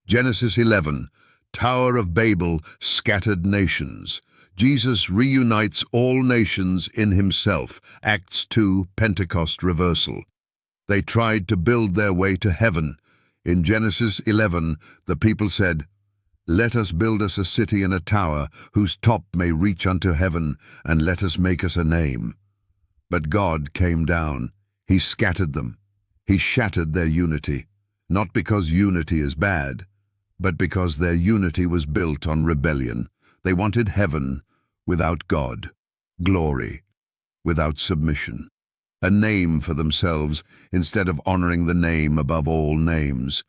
Genesis 11, Tower of Babel, scattered nations. Jesus reunites all nations in himself. Acts 2, Pentecost reversal. They tried to build their way to heaven. In Genesis 11, the people said, "Let us build us a city and a tower, whose top may reach unto heaven, and let us make us a name." But God came down. He scattered them. He shattered their unity, not because unity is bad, but because their unity was built on rebellion. They wanted heaven without God, glory without submission, a name for themselves instead of honoring the name above all names.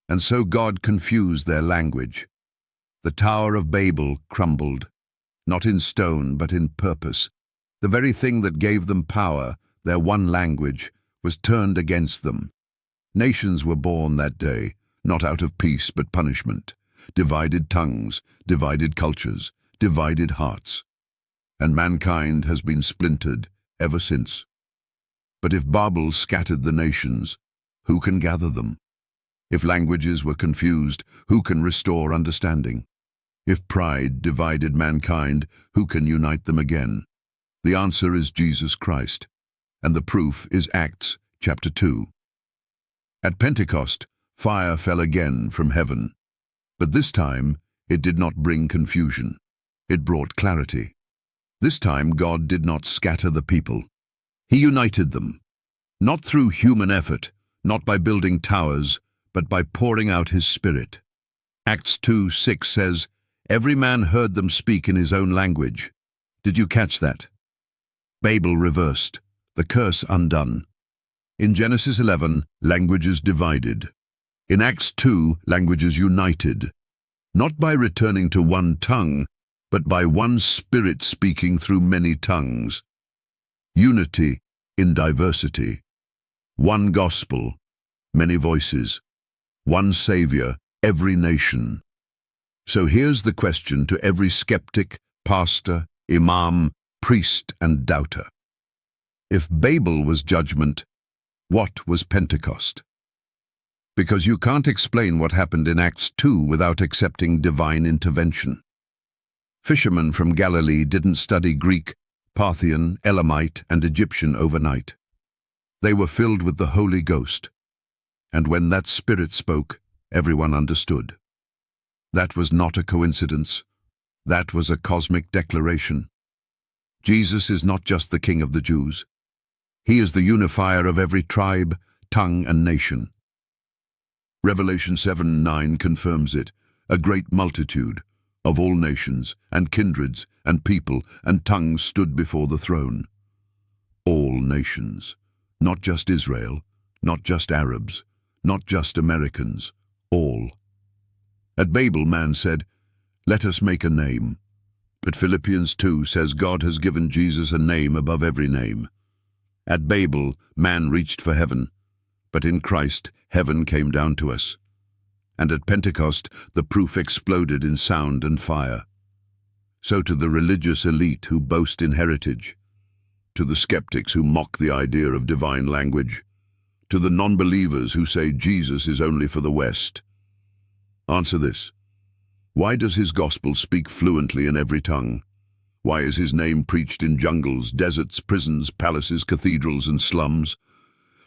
And so God confused their language. The Tower of Babel crumbled, not in stone but in purpose. The very thing that gave them power, their one language, was turned against them. Nations were born that day, not out of peace but punishment. Divided tongues, divided cultures, divided hearts. And mankind has been splintered ever since. But if Babel scattered the nations, who can gather them? If languages were confused, who can restore understanding? If pride divided mankind, who can unite them again? The answer is Jesus Christ, and the proof is Acts chapter 2. At Pentecost, fire fell again from heaven, but this time it did not bring confusion. It brought clarity. This time God did not scatter the people. He united them, not through human effort, not by building towers, but by pouring out his Spirit. Acts 2:6 says, "Every man heard them speak in his own language." Did you catch that? Babel reversed, the curse undone. In Genesis 11, languages divided. In Acts 2, languages united, not by returning to one tongue, but by one Spirit speaking through many tongues. Unity in diversity. One gospel, many voices. One Savior, every nation. So here's the question to every skeptic, pastor, imam, priest and doubter. If Babel was judgment, what was Pentecost? Because you can't explain what happened in Acts 2 without accepting divine intervention. Fishermen from Galilee didn't study Greek, Parthian, Elamite, and Egyptian overnight. They were filled with the Holy Ghost. And when that Spirit spoke, everyone understood. That was not a coincidence. That was a cosmic declaration. Jesus is not just the King of the Jews. He is the unifier of every tribe, tongue, and nation. Revelation 7:9 confirms it. A great multitude of all nations and kindreds and people and tongues stood before the throne. All nations, not just Israel, not just Arabs, not just Americans, all. At Babel, man said, "Let us make a name." But Philippians 2 says God has given Jesus a name above every name. At Babel, man reached for heaven, but in Christ, heaven came down to us. And at Pentecost, the proof exploded in sound and fire. So to the religious elite who boast in heritage, to the skeptics who mock the idea of divine language, to the non-believers who say Jesus is only for the West, answer this. Why does his gospel speak fluently in every tongue? Why is his name preached in jungles, deserts, prisons, palaces, cathedrals, and slums?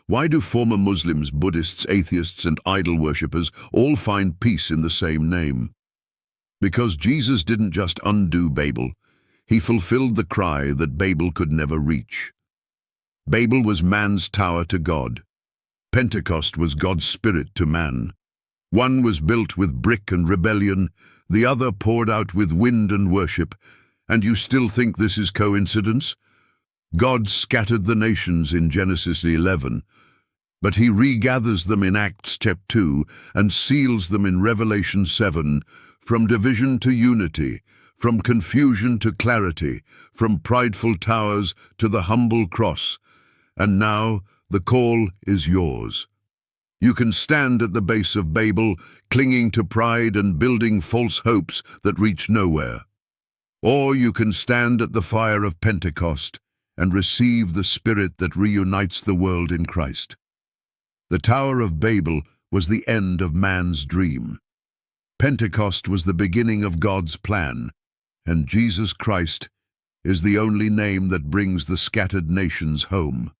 Why do former Muslims, Buddhists, atheists, and idol worshippers all find peace in the same name? Because Jesus didn't just undo Babel, he fulfilled the cry that Babel could never reach. Babel was man's tower to God. Pentecost was God's Spirit to man. One was built with brick and rebellion, the other poured out with wind and worship. And you still think this is coincidence? God scattered the nations in Genesis 11, but he regathers them in Acts chapter 2 and seals them in Revelation 7, from division to unity, from confusion to clarity, from prideful towers to the humble cross. And now the call is yours. You can stand at the base of Babel, clinging to pride and building false hopes that reach nowhere. Or you can stand at the fire of Pentecost and receive the Spirit that reunites the world in Christ. The Tower of Babel was the end of man's dream. Pentecost was the beginning of God's plan, and Jesus Christ is the only name that brings the scattered nations home.